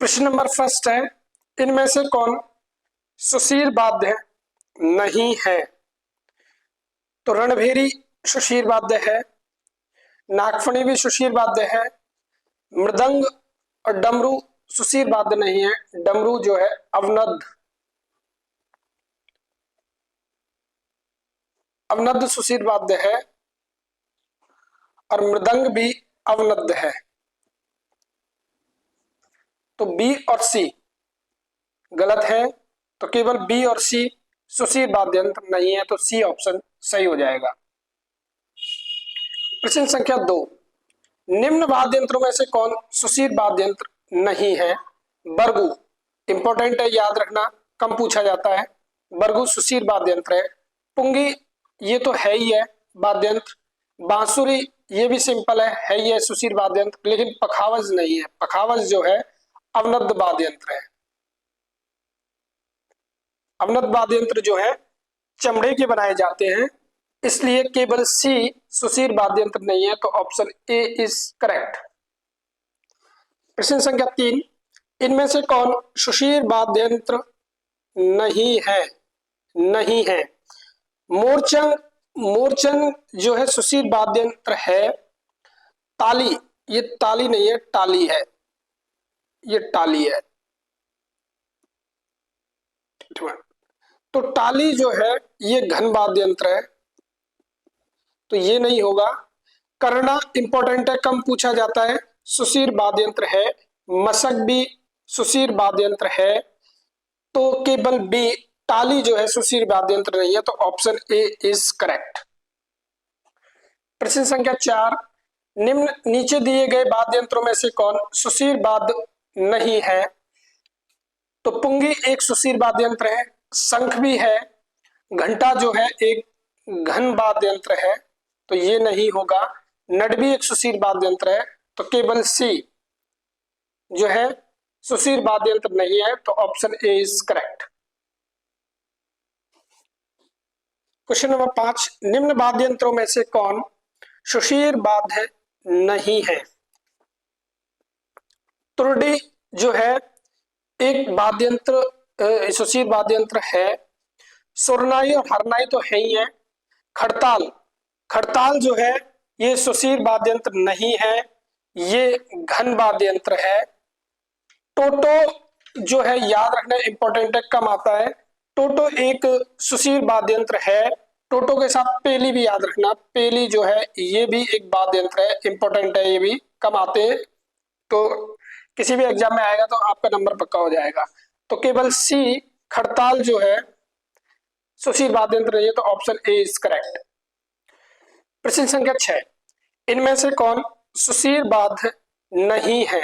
प्रश्न number first है, इनमें से कौन सुशीर वाद्य नहीं है? तो रणभेरी सुशीर वाद्य है, नागफणी भी सुशीर वाद्य है, मृदंग और डमरू सुशीर वाद्य नहीं है। डमरू जो है अवनद्ध सुशीर वाद्य है और मृदंग भी अवनद्ध है। तो बी और सी गलत है, तो केवल बी और सी सुशीर वाद्य यंत्र नहीं है, तो सी ऑप्शन सही हो जाएगा। प्रश्न संख्या 2, निम्न वाद्य यंत्रों में से कौन सुशीर वाद्य यंत्र नहीं है? बरगू इंपॉर्टेंट है, याद रखना, कम पूछा जाता है। बरगू सुशीर वाद्य यंत्र है। पुंगी ये तो है ही है वाद्य यंत्र। बांसुरी ये भी सिंपल है ही है सुशीर वाद्य यंत्र, लेकिन पखावज नहीं है। पखावज जो है अवनद्ध वाद्य यंत्र है। अवनद्ध वाद्य यंत्र जो है चमड़े के बनाए जाते हैं, इसलिए केवल सी सुशीर वाद्य यंत्र नहीं है, तो ऑप्शन ए इज करेक्ट। प्रश्न संख्या 3, इनमें से कौन सुशीर वाद्य यंत्र नहीं है? नहीं है। मोरचंग जो है सुशीर वाद्य यंत्र है। ताली ये ताली नहीं है, टाली है, ये टाली है। तो टाली जो है ये घन वाद्य यंत्र है, तो ये नहीं होगा। करना इंपॉर्टेंट है, कम पूछा जाता है, सुशीर वाद्य यंत्र है। मशक भी सुशीर वाद्य यंत्र है, तो केवल बी टाली जो है सुशीर वाद्य यंत्र नहीं है, तो ऑप्शन ए इज करेक्ट। प्रश्न संख्या 4, निम्न नीचे दिए गए वाद्य यंत्रों में से कौन सुशीर वाद्य नहीं है? तो पुंगी एक सुशीर वाद्य यंत्र है, शंख भी है, घंटा जो है एक घन वाद्य यंत्र है, तो ये नहीं होगा। नट भी एक सुशीर वाद्य यंत्र है, तो केवल सी जो है सुशीर वाद्य यंत्र नहीं है, तो option A is correct. Question number 5, निम्न वाद्य यंत्रों में से कौन सुशीर वाद्य नहीं है? तुरडी जो है एक वाद्य यंत्र, सुशीर वाद्य यंत्र है। सुरनाई और हरनाई तो है ही है। खड़ताल जो है ये सुशीर वाद्य यंत्र नहीं है, ये घन वाद्य यंत्र है। टोटो जो है याद रखना इंपॉर्टेंट है, कम आता है। टोटो एक सुशीर वाद्य यंत्र है। टोटो के साथ पेली भी याद रखना, पेली जो है ये भी एक वाद्य यंत्र है, इंपॉर्टेंट है, ये भी कम आते हैं, तो किसी भी एग्जाम में आएगा तो आपका नंबर पक्का हो जाएगा। तो केवल सी खड़ताल जो है सुशीर वाद्य यंत्र नहीं है, तो ऑप्शन ए इज करेक्ट। प्रश्न संख्या 6, इनमें से कौन सुशीर वाद्य नहीं है?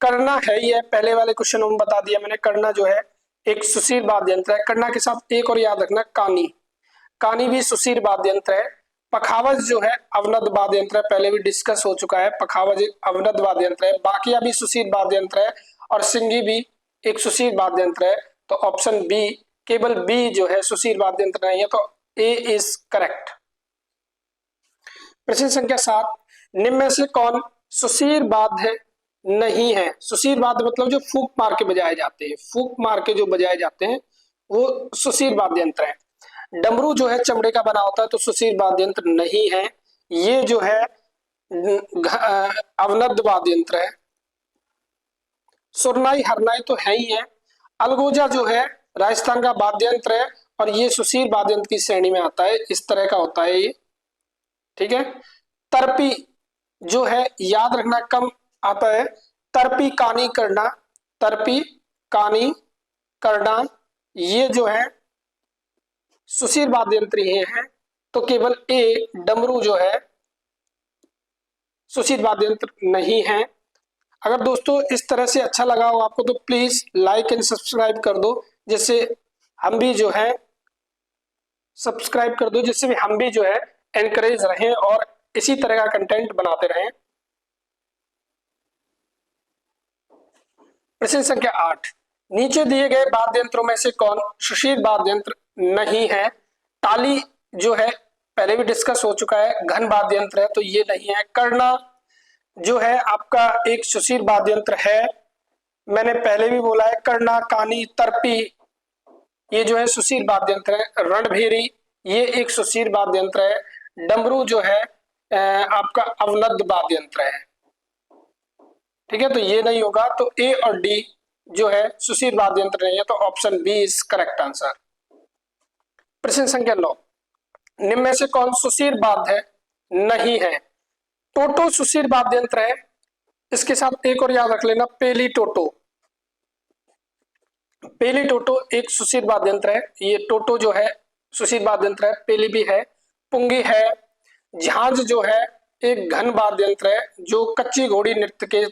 करना है ही है, पहले वाले क्वेश्चन में बता दिया मैंने, करना जो है एक सुशीर वाद्य यंत्र है। करना के साथ एक और याद रखना, कानी भी सुशीर वाद्य यंत्र है। पखावज जो है अवनद्ध वाद्य यंत्र है, पहले भी डिस्कस हो चुका है, पखावज अवनद्ध वाद्य यंत्र है। बाकिया भी सुशीर वाद्य यंत्र है और सिंगी भी एक सुशीर वाद्य यंत्र है, तो ऑप्शन बी केवल बी जो है सुशीर वाद्य यंत्र नहीं है, तो ए इज करेक्ट। प्रश्न संख्या 7, निम्न में से कौन सुशीर वाद्य नहीं है? सुशीर वाद्य मतलब जो फूंक मार के बजाए जाते हैं, फूंक मार के जो बजाए जाते हैं वो सुशीर वाद्य यंत्र है। डमरू जो है चमड़े का बना होता है, तो सुशीर वाद्य यंत्र नहीं है, ये जो है अवनद्ध वाद्य यंत्र है। सुरनाई हरनाई तो है ही है। अलगोजा जो है राजस्थान का वाद्य यंत्र है और ये सुशीर वाद्य यंत्र की श्रेणी में आता है, इस तरह का होता है ये, ठीक है। तरपी जो है याद रखना, कम आता है। तरपी कानी करना ये जो है सुशीर वाद्य यंत्र ही है, तो केवल ए डमरू जो है सुशीर वाद्य यंत्र नहीं है। अगर दोस्तों इस तरह से अच्छा लगा हो आपको तो प्लीज लाइक एंड सब्सक्राइब कर दो, जिससे हम भी जो है एनकरेज रहें और इसी तरह का कंटेंट बनाते रहें। प्रश्न संख्या 8, नीचे दिए गए वाद्य यंत्रों में से कौन सुशीर वाद्य यंत्र नहीं है? ताली जो है पहले भी डिस्कस हो चुका है, घन वाद्य यंत्र है, तो ये नहीं है। करना जो है आपका एक सुशीर वाद्य यंत्र है। मैंने पहले भी बोला है, करना, कानी, तर्पी ये जो है सुशीर वाद्य यंत्र है। रणभेरी ये एक सुशीर वाद्य यंत्र है। डमरू जो है आपका अवनद वाद्य यंत्र है। ठीक है, तो ये नहीं होगा, तो ए और डी जो है सुशीर वाद्य यंत्र नहीं है, तो option B is correct answer. प्रश्न संख्या 9, निम्न में से कौन सुशीर वाद्य नहीं है? टोटो सुशीर वाद्य यंत्र है। इसके साथ एक और याद रख लेना, पेली टोटो। पेली टोटो एक सुशीर वाद्य यंत्र है। ये टोटो जो है सुशीर वाद्य यंत्र है, पेली भी है, पुंगी है। झांझ जो है एक घन वाद्य यंत्र है, जो कच्ची घोड़ी नृत्य के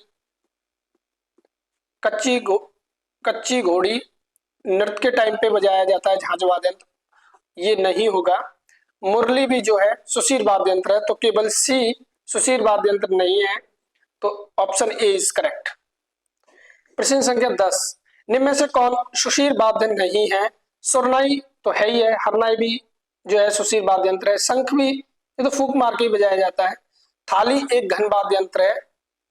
कच्ची घोड़ी नृत्य के टाइम पे बजाया जाता है झांझ वाद्य यंत्र, ये नहीं होगा। मुरली भी जो है सुशीर वाद्य यंत्र है, तो केवल सी सुशीर वाद्य यंत्र नहीं है, तो ऑप्शन ए इज करेक्ट। प्रश्न संख्या 10, निम्न में से कौन सुशीर वाद्य नहीं है? सुरनाई तो है ही है, हरनाई भी जो है सुशीर वाद्य यंत्र है। शंख भी ये तो फूंक मार के ही बजाया जाता है। थाली एक घन वाद्य यंत्र है,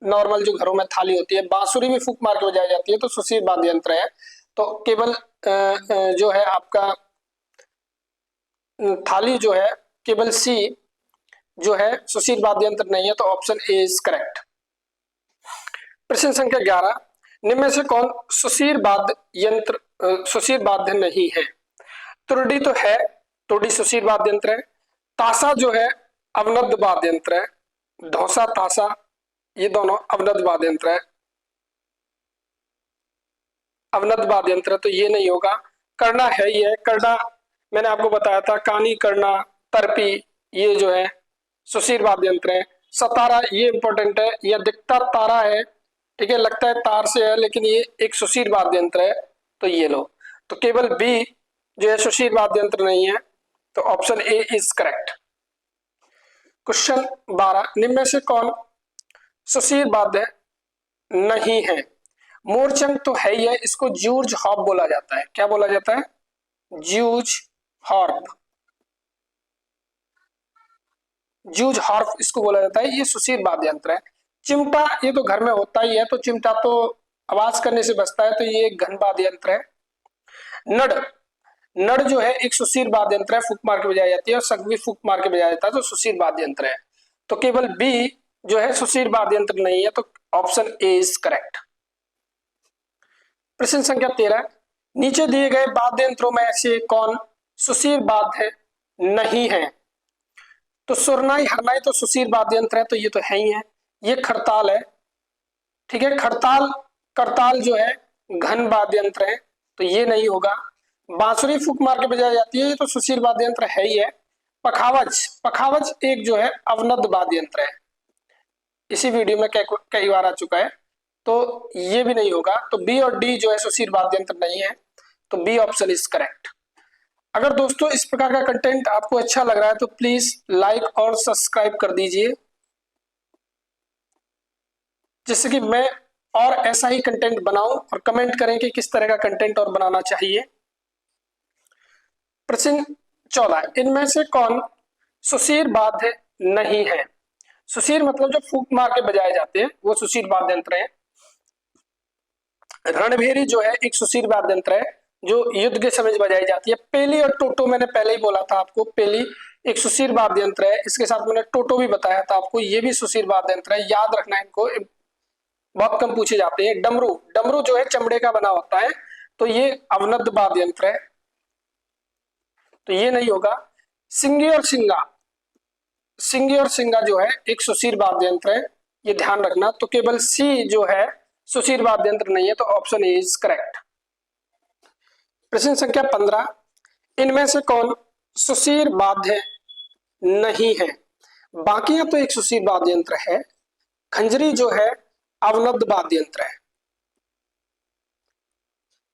नॉर्मल जो घरों में थाली होती है। बांसुरी भी फूंक मार के बजाई जाती है, तो सुशीर वाद्य यंत्र है। तो केवल जो है आपका थाली जो है केवल सी जो है सुशीर वाद्य यंत्र नहीं है, तो ऑप्शन ए इज करेक्ट। प्रश्न संख्या 11, निम्न में से कौन सुशीर वाद्य नहीं है? तुरडी तो है, तुरडी सुशीर वाद्य यंत्र है। ताशा जो है अवनद वाद्य यंत्र है। धौसा, ताशा ये दोनों अवनद वाद्य यंत्र है, अवनद वाद्य यंत्र, तो ये नहीं होगा। करना है ही है, करना मैंने आपको बताया था, कानी, करना, तर्पी ये जो है सुशीर वाद्य यंत्र है। सतारा ये इंपॉर्टेंट है, यह दिखता तारा है, ठीक है, लगता है तार से है, लेकिन ये एक सुशीर वाद्य यंत्र है, तो ये लो। तो केवल बी जो है सुशीर वाद्य यंत्र नहीं है, तो option A is correct. Question 12, निम्न में से कौन सुशीर वाद्य नहीं है? मोरचंग तो है ही है, इसको जूर्ज हॉर्प बोला जाता है। क्या बोला जाता है? जूज हॉर्प, जूज हॉर्प इसको बोला जाता है, ये सुशीर वाद्य यंत्र है। चिमटा ये तो घर में होता ही है, तो चिमटा तो आवाज करने से बचता है, तो ये एक घन वाद्य यंत्र है। नड़, नड़ जो है एक सुशीर वाद्य यंत्र है, फूंक मार के बजाई जाती है, और शंख भी फूंक मार के बजाया जाता है, तो सुशीर वाद्य यंत्र है। तो केवल बी जो है सुशीर वाद्य यंत्र नहीं है, तो ऑप्शन ए इज करेक्ट। प्रश्न संख्या 13, नीचे दिए गए वाद्य यंत्रों में से कौन सुशीर वाद्य नहीं है? तो सुरनाई, हरनाई तो सुशीर वाद्य यंत्र है, तो ये तो है ही है। ये खड़ताल है, ठीक है, खड़ताल करताल जो है घन वाद्य यंत्र है, तो ये नहीं होगा। बांसुरी फूंक मार के बजाई जाती है, ये तो सुशीर वाद्य यंत्र है ही है। पखावज, पखावज एक जो है अवनद वाद्य यंत्र है, इसी वीडियो में कई बार आ चुका है, तो ये भी नहीं होगा। तो बी और डी जो है सुशीर वाद्य यंत्र नहीं है, तो बी ऑप्शन इज करेक्ट। अगर दोस्तों इस प्रकार का कंटेंट आपको अच्छा लग रहा है, तो प्लीज लाइक और सब्सक्राइब कर दीजिए, जिससे कि मैं और ऐसा ही कंटेंट बनाऊं, और कमेंट करें कि किस तरह का कंटेंट और बनाना चाहिए। प्रश्न 14, इनमें से कौन सुशीर वाद्य नहीं है? सुशीर मतलब जो फूंक मार के बजाए जाते हैं, वो सुशीर वाद्य यंत्र है। रणभेरी जो है एक सुशीर वाद्य यंत्र है, जो युद्ध के समय बजाई जाती है। पेली और टोटो मैंने पहले ही बोला था आपको, पेली एक सुशीर वाद्य यंत्र है। इसके साथ मैंने टोटो भी बताया था आपको, ये भी सुशीर वाद्य यंत्र है, याद रखना इनको, बहुत कम पूछे जाते हैं। डमरू, डमरू जो है चमड़े का बना होता है, तो ये अवनद वाद्य यंत्र है, तो ये नहीं होगा। सिंगी और सिंगा, सिंगी और सिंगा जो है एक सुशीर वाद्य यंत्र है, ये ध्यान रखना। तो केवल सी जो है सुशीर वाद्य यंत्र नहीं है, तो ऑप्शन ए इज करेक्ट। प्रश्न संख्या 15, इनमें से कौन सुशीर वाद्य नहीं है? बाकियां तो एक सुशीर वाद्य यंत्र है। खंजरी जो है अवनद वाद्य यंत्र है,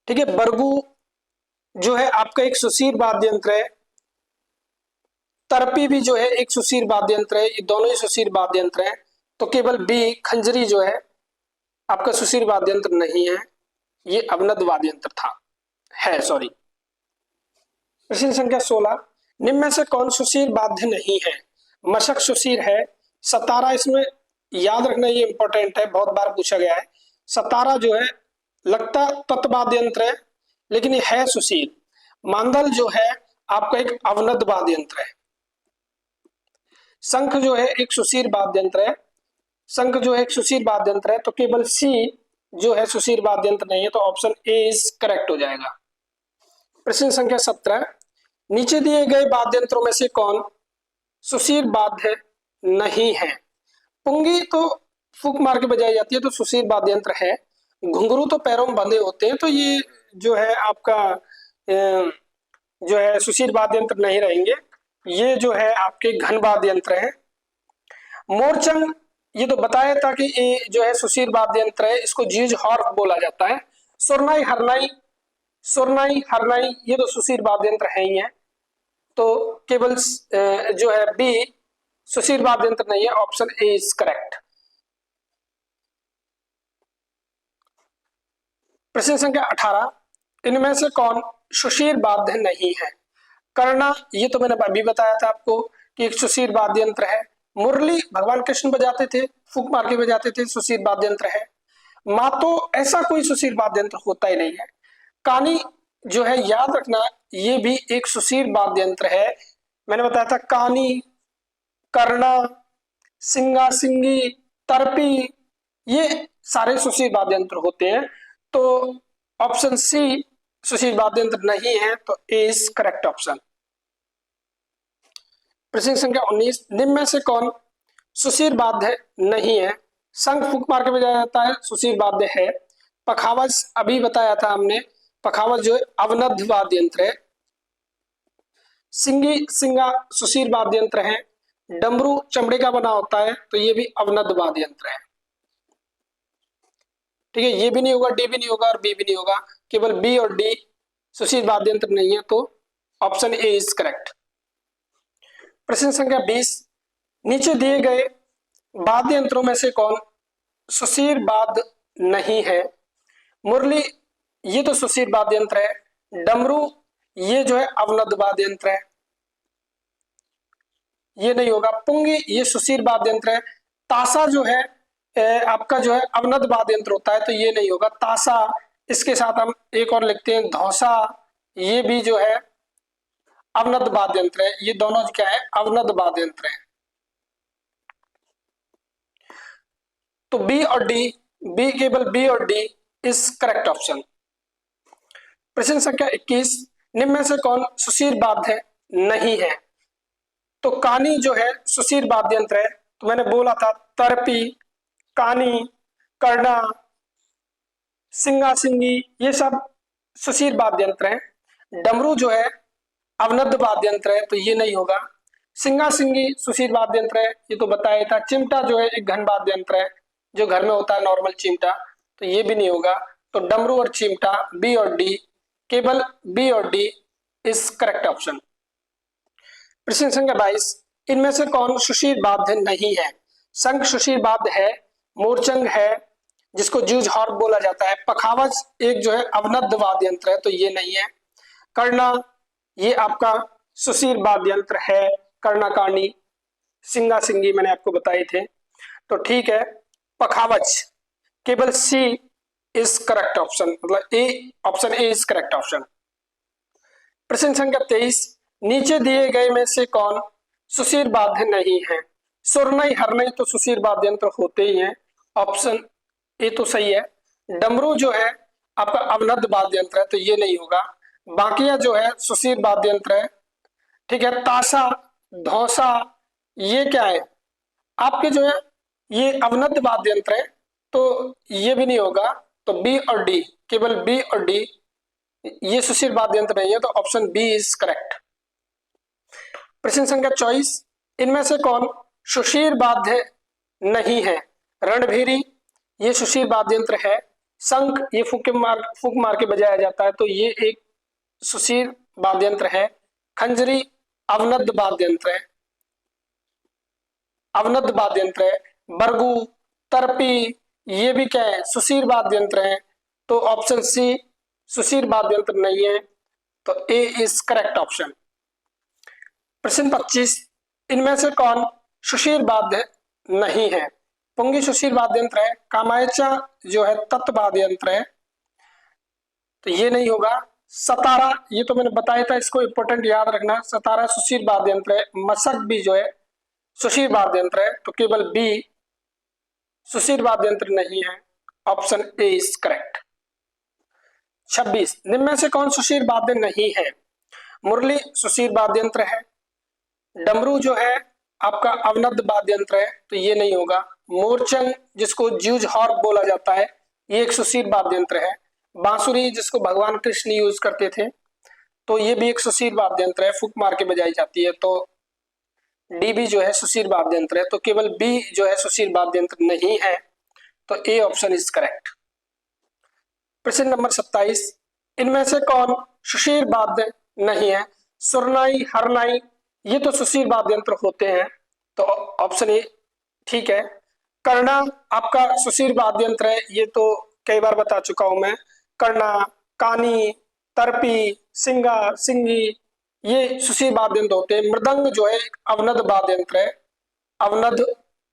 ठीक है। बरगू जो है आपका एक सुशीर वाद्य यंत्र है। तरपी भी जो है एक सुशीर वाद्य यंत्र है, ये दोनों ही सुशीर वाद्य यंत्र है, तो केवल बी खंजरी जो है आपका सुशीर वाद्य यंत्र नहीं है, ये अवनद वाद्य यंत्र था, है सॉरी। प्रश्न संख्या 16, निम्न में से कौन सुशीर वाद्य नहीं है? मशक सुशीर है। सतारा, इसमें याद रखना ये इंपॉर्टेंट है, बहुत बार पूछा गया है। सतारा जो है लगता तत्वाद्य यंत्र है लेकिन ये है सुशील। मांदल जो है आपका एक अवनद वाद्य यंत्र है। शंख जो है एक सुशील वाद्य यंत्र है। शंख जो है एक सुशील वाद्य यंत्र है, तो केवल सी जो है सुशील वाद्य यंत्र नहीं है, तो ऑप्शन ए इज करेक्ट हो जाएगा। प्रश्न संख्या 17, नीचे दिए गए वाद्य यंत्रों में से कौन सुशील वाद्य नहीं है? पुंगी तो फूंक मार के बजाई जाती है, तो सुशील वाद्य यंत्र है। घुंघरू तो पैरों में बंधे होते हैं, तो ये जो है आपका जो है सुशील वाद्य यंत्र नहीं रहेंगे। ये जो है आपके घन वाद्य यंत्र है। मोरचंग ये तो बताया था कि ये जो है सुशील वाद्य यंत्र है, इसको जीज हॉर्प बोला जाता है। सुरनाई हरनाई ये तो सुशील वाद्य यंत्र है ही है, तो केवल जो है बी सुशील वाद्य यंत्र नहीं है, ऑप्शन ए इज करेक्ट। प्रश्न संख्या 18, इनमें से कौन सुशील वाद्य नहीं है? करना ये तो मैंने अभी बताया था आपको कि एक सुशील वाद्य यंत्र है। मुरली भगवान कृष्ण बजाते थे, फूंक मार के बजाते थे, सुशील वाद्य यंत्र है। मातो ऐसा कोई सुशील वाद्य यंत्र होता ही नहीं है। कानी जो है याद रखना, ये भी एक सुशील वाद्य यंत्र है। मैंने बताया था कानी, करना, सिंगा सिंगी, तरपी, ये सारे सुशील वाद्य यंत्र होते हैं, तो ऑप्शन सी सुशील वाद्य यंत्र नहीं है, तो ए इज करेक्ट ऑप्शन। प्रश्न संख्या 19, निम्न में से कौन सुशील वाद्य नहीं है? शंख फूंक मार के बजाया जाता है, सुशील वाद्य है। पखावज अभी बताया था हमने, पखावज जो है अवनद वाद्य यंत्र है। सिंगी सिंगा सुशील वाद्य यंत्र है। डमरू चमड़े का बना होता है, तो ये भी अवनद वाद्य यंत्र है। ठीक है, ये भी नहीं होगा, डी भी नहीं होगा और बी भी नहीं होगा, केवल बी और डी सुशील वाद्य यंत्र नहीं है, तो ऑप्शन ए इज करेक्ट। प्रश्न संख्या 20, नीचे दिए गए वाद्य यंत्रों में से कौन सुशील वाद्य नहीं है? मुरली ये तो सुशील वाद्य यंत्र है। डमरू ये जो है अवनद वाद्य यंत्र है, ये नहीं होगा। पुंगी ये सुशील वाद्य यंत्र है। ताशा जो है आपका जो है अवनद वाद्य यंत्र होता है, तो ये नहीं होगा ताशा। इसके साथ हम एक और लिखते हैं धौसा, ये भी जो है अवनद वाद्य यंत्र है। ये दोनों क्या है? अवनद वाद्य यंत्र है। तो बी और डी, बी केवल बी और डी इज करेक्ट ऑप्शन। प्रश्न संख्या 21, निम्न में से कौन सुशील वाद्य नहीं है? तो कानी जो है सुशील वाद्य यंत्र है, तो मैंने बोला था तरपी, कानी, करना, सिंगा सिंगी ये सब सुशील वाद्य यंत्र है। डमरू जो है अवनद वाद्य यंत्र है, तो ये नहीं होगा। सिंगा सिंगी सुशील वाद्य यंत्र है, ये तो बताया था। चिमटा जो है एक घन वाद्य यंत्र है, जो घर में होता है नॉर्मल चिमटा, तो ये भी नहीं होगा। तो डमरू और चिमटा बी और डी, केवल बी और डी इज करेक्ट ऑप्शन। प्रश्न संख्या 22, इनमें से कौन सुशील वाद्य नहीं है? शंख सुशील वाद्य है। मोरचंग है जिसको जूझ हॉर्प बोला जाता है। पखावज एक जो है अवनद वाद्य यंत्र है, तो ये नहीं है। करना ये आपका सुशील वाद्य यंत्र है। करना कानी, सिंगा सिंगी मैंने आपको बताए थे, तो ठीक है। पखावज केवल सी इज करेक्ट ऑप्शन, मतलब A, option A is correct option. प्रश्न संख्या 23, नीचे दिए गए में से कौन सुशील वाद्य नहीं है? सुरनई हरनई तो सुशील वाद्य यंत्र होते ही हैं, ऑप्शन ए तो सही है। डमरू जो है आपका अवनद वाद्य यंत्र है, तो ये नहीं होगा। बाकिया जो है सुशील वाद्य यंत्र है, ठीक है। ताशा, धौसा ये क्या है आपके जो है ये अवनद वाद्य यंत्र है, तो ये भी नहीं होगा। तो बी और डी, केवल बी और डी ये सुशील वाद्य यंत्र नहीं है, तो ऑप्शन बी इज करेक्ट। प्रश्न संख्या 24, इनमें से कौन सुशील वाद्य नहीं है? रणभेरी ये सुशील वाद्य यंत्र है। शंख ये फूंक मार के बजाया जाता है, तो ये एक सुशील वाद्य यंत्र है। खंजरी अवनद वाद्य यंत्र है, अवनद वाद्य यंत्र है। बरगू, तरपी ये भी क्या है? सुशील वाद्य यंत्र है, तो ऑप्शन सी सुशील वाद्य यंत्र नहीं है, तो ए इज करेक्ट ऑप्शन। प्रश्न 25, इनमें से कौन सुशील वाद्य नहीं है? पुंगी सुशील वाद्य यंत्र है। कामायचा जो है तत्व वाद्य यंत्र है। तो ये नहीं होगा। सतारा, ये तो मैंने बताया था, इसको इंपॉर्टेंट याद रखना। सतारा सुशील वाद्य यंत्र है। मशक भी जो है सुशील वाद्य यंत्र है, तो केवल बी सुशील वाद्य यंत्र नहीं है। Option A is correct. 26, निम्न में से कौन सुशील वाद्य नहीं है? मुरली सुशील वाद्य यंत्र है। डमरू जो है आपका अवनद वाद्य यंत्र है, तो ये नहीं होगा। मोरचंग जिसको ज्यूज हॉर्प बोला जाता है, ये एक सुशील वाद्य यंत्र है। बांसुरी जिसको भगवान कृष्ण यूज करते थे, तो ये भी एक सुशील वाद्य यंत्र है, फूंक मार के बजाई जाती है। तो डी भी जो है सुशील वाद्य यंत्र है, तो केवल बी जो है सुशील वाद्य यंत्र नहीं है। तो ए ऑप्शन इज करेक्ट। प्रश्न नंबर 27, इनमें से कौन सुशील वाद्य नहीं है? सुरनाई, हरनाई, ये तो सुशील वाद्य यंत्र होते हैं, तो ऑप्शन ए ठीक है। कर्णा आपका सुशील वाद्य यंत्र है, ये तो कई बार बता चुका हूं मैं। कर्णा, कानी, तरपी, सिंगा, सिंगी, ये सुशील वाद्य यंत्र होते हैं। मृदंग जो है अवनद वाद्य यंत्र है, अवनद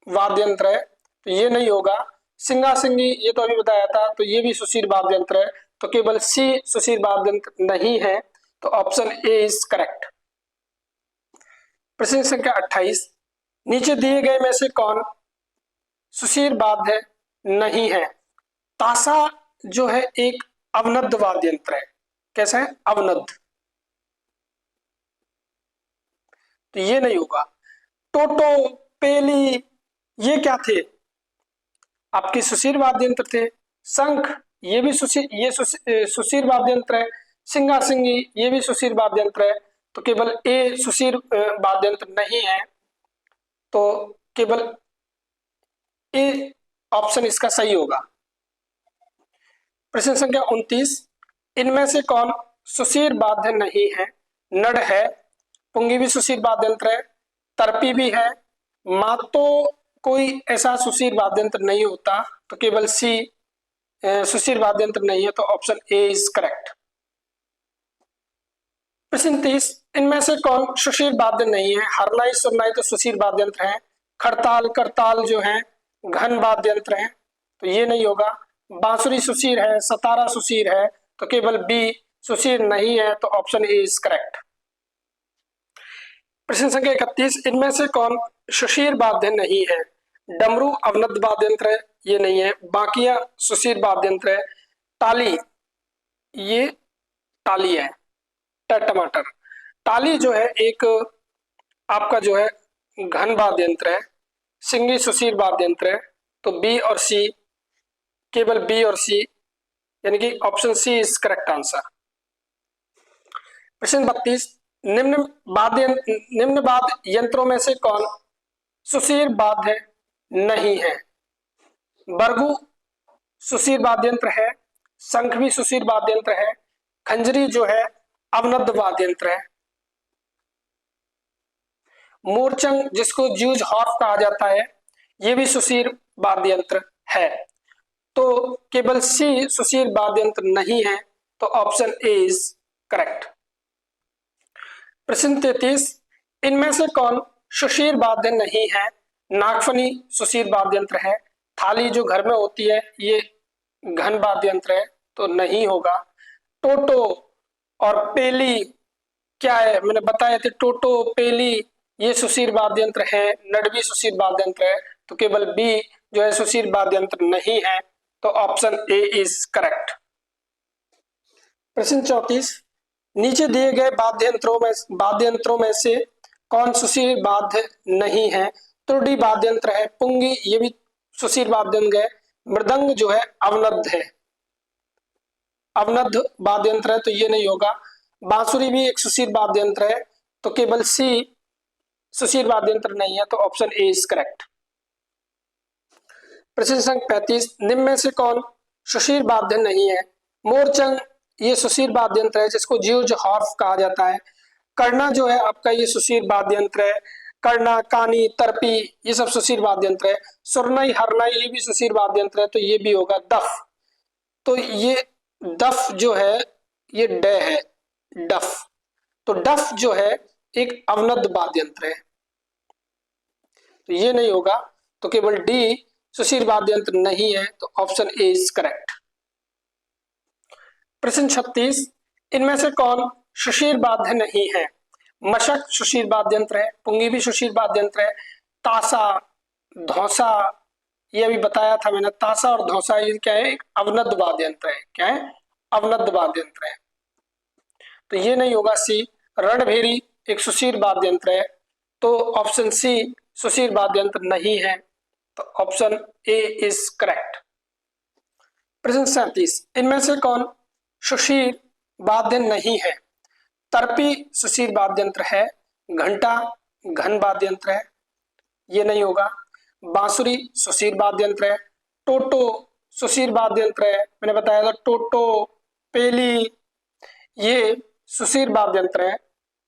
वाद्य यंत्र है, तो ये नहीं होगा। सिंगा सिंगी ये तो अभी बताया था, तो ये भी सुशील वाद्य यंत्र है, तो केवल सी सुशील वाद्य यंत्र नहीं है। तो ऑप्शन ए इज करेक्ट। प्रश्न संख्या 28, नीचे दिए गए में से कौन सुशील वाद्य नहीं है? ताशा जो है एक अवनद वाद्य यंत्र है। कैसा है? अवनद, तो ये नहीं होगा। टोटो, पेली, ये क्या थे? आपके सुशील वाद्य यंत्र थे। शंख, ये भी सुशील वाद्य यंत्र है। सिंगा सिंगी, ये भी सुशील वाद्य यंत्र है, तो केवल ए सुशील वाद्य यंत्र नहीं है। तो केवल ए ऑप्शन इसका सही होगा। प्रश्न संख्या 29, इनमें से कौन सुशील वाद्य नहीं है? नड है, पुंगी भी सुशील वाद्य यंत्र है, तरपी भी है, मातो कोई ऐसा सुशील वाद्य यंत्र नहीं होता, तो केवल सी सुशील वाद्य यंत्र नहीं है। तो ऑप्शन ए इज करेक्ट। प्रश्न 30, इनमें से कौन सुशील वाद्य नहीं है? हरनाई, सुरनाई तो सुशील वाद्य यंत्र है। खड़ताल, करताल जो है घन वाद्य यंत्र है, तो ये नहीं होगा। बांसुरी सुशील है, सतारा सुशील है, तो केवल बी सुशील नहीं है। तो ऑप्शन ए इज करेक्ट। प्रश्न संख्या 31, इनमें से कौन सुशील वाद्य नहीं है? डमरू अवनद वाद्य यंत्र है, ये नहीं है। बाकिया सुशील वाद्य यंत्र है। ताली, ये ताली है, टमाटर। ताली जो है एक आपका जो है घन वाद्य यंत्र है। सिंगी सुशील वाद्य यंत्र है, तो बी और सी, केवल बी और सी, यानी कि option C is correct answer. प्रश्न 32, निम्न वाद्य यंत्रों में से कौन सुशील वाद्य नहीं है? बरगू सुशील वाद्य यंत्र है, शंख भी सुशील वाद्य यंत्र है, खंजरी जो है अवनद वाद्य यंत्र है, मोरचंग जिसको ज्यूज हॉर्प कहा जाता है, ये भी सुशील वाद्य यंत्र है। तो केवल सी सुशील वाद्य यंत्र नहीं है। तो ऑप्शन ए इज करेक्ट। प्रश्न 33, इनमें से कौन सुशील वाद्य नहीं है? नागफनी सुशील वाद्य यंत्र है। थाली जो घर में होती है, ये घन वाद्य यंत्र है, तो नहीं होगा। टोटो और पेली क्या है? मैंने बताया थे, टोटो, पेली ये सुशील वाद्य यंत्र है। नडवी सुशील वाद्य यंत्र है, तो केवल बी जो है सुशील वाद्य यंत्र नहीं है। तो ऑप्शन ए इज करेक्ट। प्रश्न 34, नीचे दिए गए वाद्य यंत्रों में से कौन सुशील वाद्य नहीं है? त्रुटि वाद्य यंत्र है, पुंगी ये भी सुशील वाद्य यंत्र है, मृदंग जो है अवनद है, अवनद वाद्य यंत्र है, तो ये नहीं होगा। बांसुरी भी एक सुशील वाद्य यंत्र है, तो केवल सी सुशील वाद्य यंत्र नहीं है। तो ऑप्शन ए इज करेक्ट। प्रश्न संख्या 35, निम्न में से कौन सुशील वाद्य नहीं है? मोरचंग ये सुशील वाद्य यंत्र है, जिसको ज्यूज हॉर्प कहा जाता है। कर्णा जो है आपका ये सुशील वाद्य यंत्र है। कर्णा, कानी, तरपी ये सब सुशील वाद्य यंत्र है। सुरनाई, हरनाई ये भी सुशील वाद्य यंत्र है, तो ये भी होगा। दफ, तो ये दफ जो है ये ड है, डफ, तो डफ जो है एक अवनद वाद्य यंत्र है, तो ये नहीं होगा। तो केवल डी सुशील वाद्य यंत्र नहीं है। तो ऑप्शन ए इज करेक्ट। प्रश्न 36, इनमें से कौन सुशीर वाद्य नहीं है? मशक सुशीर वाद्य यंत्र है, पुंगी भी सुशीर वाद्य यंत्र है, ताशा, धौसा, ये अभी बताया था मैंने, ताशा और धौसा ये क्या है? एक अवनद वाद्य यंत्र है। क्या है? अवनद वाद्य यंत्र है, तो ये नहीं होगा सी। रणभेरी एक सुशीर वाद्य यंत्र है, तो ऑप्शन सी सुशीर वाद्य यंत्र नहीं है, तो ऑप्शन ए इज करेक्ट। प्रश्न 37, इनमें से कौन सुशीर वाद्य नहीं है? तर्पी सुशीर वाद्य यंत्र है, घंटा घन वाद्य यंत्र है, ये नहीं होगा। बांसुरी सुशीर वाद्य यंत्र है, टोटो सुशीर वाद्य यंत्र है, मैंने बताया था टोटो, पेली, ये सुशीर वाद्य यंत्र है,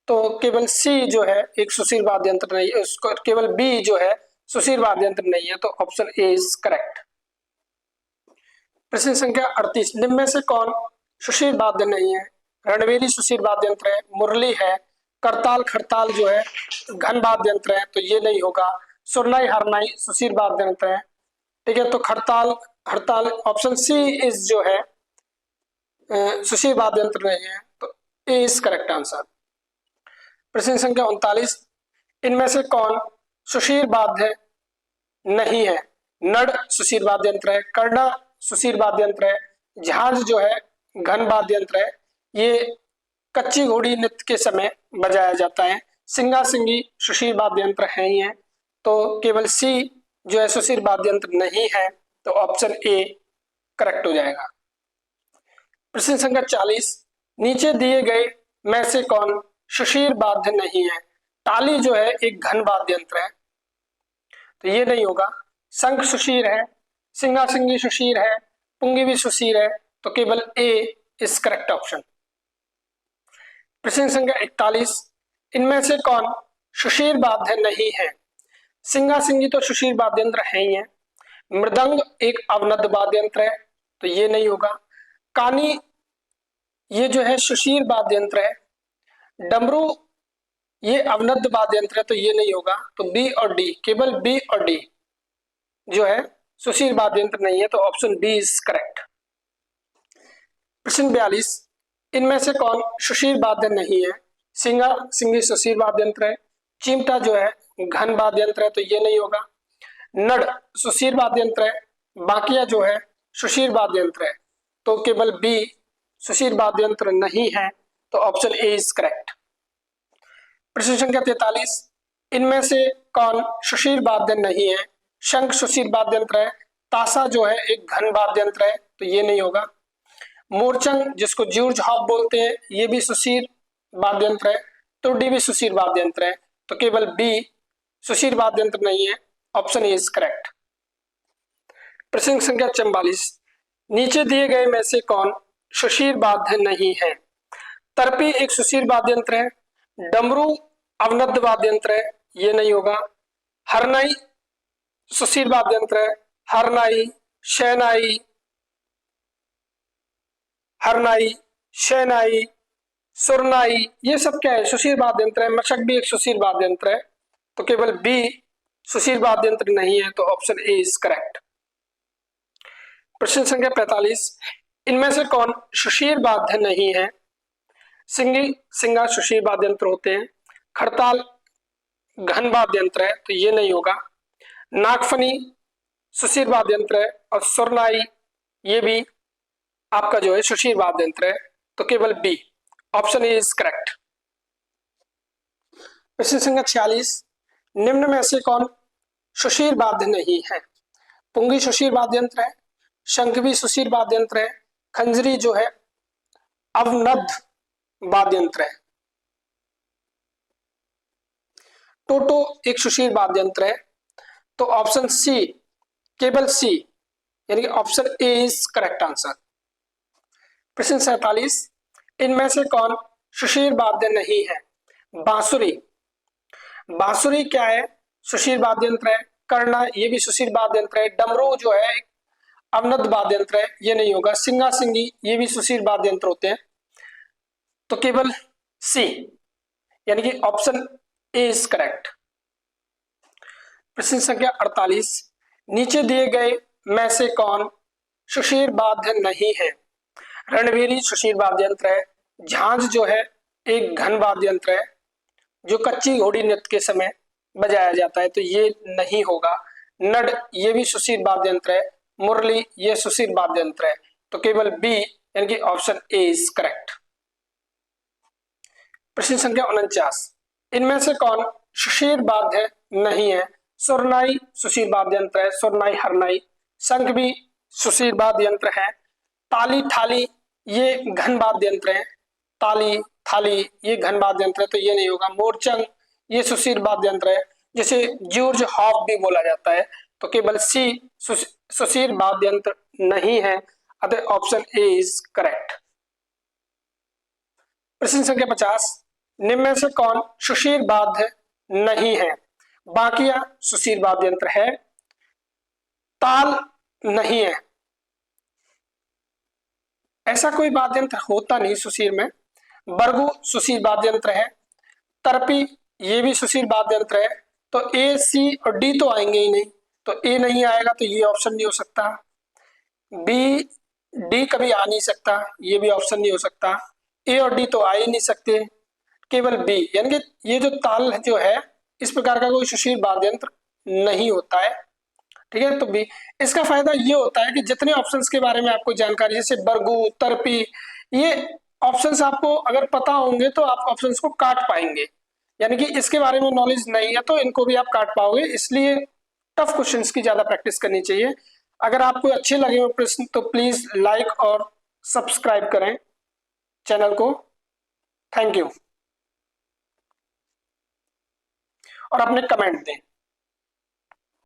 तो केवल सी जो है एक सुशीर वाद्य यंत्र नहीं है, उसको केवल बी जो है सुशीर वाद्य यंत्र नहीं है, तो ऑप्शन ए इज करेक्ट। प्रश्न संख्या 38, निम्न में से कौन सुशीर वाद्य नहीं है? रणवेली सुशीर वाद्य यंत्र है, मुरली है, करताल खड़ताल जो है घन वाद्य यंत्र है, तो ये नहीं होगा। सुरनाई हरनाई सुशीर वाद्य यंत्र है, ठीक है, तो खड़ताल हड़ताल ऑप्शन सी इज जो है सुशीर वाद्य यंत्र नहीं है, तो ए इज करेक्ट आंसर। प्रश्न संख्या 39, इनमें से कौन सुशीर वाद्य नहीं है? नड़ सुशीर वाद्य यंत्र है, कर्णा सुशीर वाद्य यंत्र है, झांझ जो है घन वाद्य यंत्र है, ये कच्ची घोड़ी नृत्य के समय बजाया जाता है। सिंगा सिंगी सुशीर वाद्य यंत्र है ही है, तो केवल सी जो है सुशीर वाद्य यंत्र नहीं है, तो ऑप्शन ए करेक्ट हो जाएगा। प्रश्न संख्या 40, नीचे दिए गए में से कौन सुशीर वाद्य नहीं है? ताली जो है एक घन वाद्य यंत्र है, तो ये नहीं होगा। शंख सुशीर है, सिंगा सिंगी सुशीर है, पुंगी भी सुशीर है, तो केवल ए इज करेक्ट ऑप्शन। प्रश्न संख्या 41, इनमें से कौन सुशीर वाद्य नहीं है? सिंगा सिंगी तो सुशीर वाद्य यंत्र है ही है, मृदंग एक अवनद वाद्य यंत्र है, तो ये नहीं होगा। कानी ये जो है सुशीर वाद्य यंत्र है, डमरू ये अवनद वाद्य यंत्र है, तो ये नहीं होगा। तो बी और डी, केवल बी और डी जो है सुशीर वाद्य यंत्र नहीं है, तो ऑप्शन बी इज करेक्ट। प्रश्न 42, इनमें से कौन सुशीर वाद्य नहीं है? सिंगा सिंगी सुशीर वाद्य यंत्र है, चिमटा जो है घन वाद्य यंत्र है, तो ये नहीं होगा। नड़ सुशीर वाद्य यंत्र है, बाकिया जो है सुशीर वाद्य यंत्र है, तो केवल बी सुशीर वाद्य यंत्र नहीं है, तो ऑप्शन ए इज करेक्ट। प्रश्न संख्या 43, इनमें से कौन सुशीर वाद्य नहीं है? शंख सुशीर वाद्य यंत्र है, ताशा जो है एक घन वाद्य यंत्र है, तो ये नहीं होगा। मोरचंग जिसको ज्यूर्ज हॉप बोलते हैं, ये भी सुशीर वाद्य यंत्र है, तुरडी भी सुशीर वाद्य यंत्र है, तो केवल बी सुशीर वाद्य यंत्र नहीं है, ऑप्शन ए इज करेक्ट। प्रश्न संख्या 44, नीचे दिए गए में से कौन सुशीर वाद्य नहीं है? तर्पी एक सुशीर वाद्य यंत्र है, डमरू अवनद वाद्य यंत्र है, ये नहीं होगा। हरनाई सुशीर वाद्य यंत्र है, हरनाई शहनाई, हरनाई शहनाई सुरनाई, ये सब क्या है? सुशीर वाद्य यंत्र है। मशक भी एक सुशीर वाद्य यंत्र है, तो केवल बी सुशीर वाद्य यंत्र नहीं है, तो ऑप्शन ए इज करेक्ट। प्रश्न संख्या 45, इनमें से कौन सुशीर वाद्य नहीं है? सिंगी सिंगा सुशीर वाद्य यंत्र होते हैं, खड़ताल घन वाद्य यंत्र है, तो ये नहीं होगा। नागफनी सुशीर वाद्य यंत्र है, और सुरनाई ये भी आपका जो है सुशीर वाद्य यंत्र है, तो केवल B option A is correct. प्रश्न संख्या 46, निम्न में से कौन सुशीर वाद्य नहीं है? पुंगी सुशीर वाद्य यंत्र है, शंख भी सुशीर वाद्य यंत्र है, खंजरी जो है अवनद वाद्य यंत्र है, टोटो एक सुशीर वाद्य यंत्र है, तो ऑप्शन सी केवल सी यानी कि option A is correct answer. प्रश्न 47, इनमें से कौन सुशीर वाद्य नहीं है? बांसुरी, बांसुरी क्या है? सुशीर वाद्य यंत्र है। कर्णा ये भी सुशीर वाद्य यंत्र है। डमरू जो है अवनद वाद्य यंत्र है, ये नहीं होगा। सिंगा सिंगी ये भी सुशीर वाद्य यंत्र होते हैं, तो केवल सी यानी कि ऑप्शन ए इज करेक्ट। प्रश्न संख्या 48, नीचे दिए गए में से कौन सुशीर वाद्य नहीं है? रणभेरी सुशील वाद्य यंत्र है। झांझ जो है एक घन वाद्य यंत्र है जो कच्ची घोड़ी नृत्य के समय बजाया जाता है, तो ये नहीं होगा। नड ये भी सुशील वाद्य यंत्र है। मुरली ये सुशील वाद्य यंत्र है। तो केवल बी यानी कि ऑप्शन ए इज करेक्ट। प्रश्न संख्या 49, इनमें से कौन सुशील वाद्य नहीं है? सुरनाई सुशील वाद्य यंत्र है। सुरनाई हरनाई। शंख भी सुशील वाद्य यंत्र है। ताली थाली ये घन वाद्य यंत्र है। ताली थाली ये घन वाद्य यंत्र है, तो ये नहीं होगा। मोरचंग ये सुशील वाद्य यंत्र है, जिसे जॉर्ज हॉफ भी बोला जाता है। तो केवल सी सुशील वाद्य यंत्र नहीं है, अतः ऑप्शन ए इज करेक्ट। प्रश्न संख्या 50, निम्न में से कौन सुशील वाद्य नहीं है? बाकिया सुशील वाद्य यंत्र है। ताल नहीं है, ऐसा कोई वाद्य यंत्र होता नहीं सुशील में। बरगू सुशील वाद्य यंत्र है। तरपी ये भी सुशील वाद्य यंत्र है। तो ए सी और डी तो आएंगे ही नहीं, तो ए नहीं आएगा, तो ये ऑप्शन नहीं हो सकता। बी डी कभी आ नहीं सकता, ये भी ऑप्शन नहीं हो सकता। ए और डी तो आ ही नहीं सकते, केवल बी यानी कि ये जो ताल जो है इस प्रकार का कोई सुशील वाद्य यंत्र नहीं होता है। ठीक है, तो बी। इसका फायदा ये होता है कि जितने ऑप्शंस के बारे में आपको जानकारी, जैसे बरगू तरपी, ये ऑप्शंस आपको अगर पता होंगे तो आप ऑप्शंस को काट पाएंगे। यानी कि इसके बारे में नॉलेज नहीं है तो इनको भी आप काट पाओगे, इसलिए टफ क्वेश्चंस की ज्यादा प्रैक्टिस करनी चाहिए। अगर आपको अच्छे लगे हो प्रश्न तो प्लीज लाइक और सब्सक्राइब करें चैनल को। थैंक यू और अपने कमेंट दें।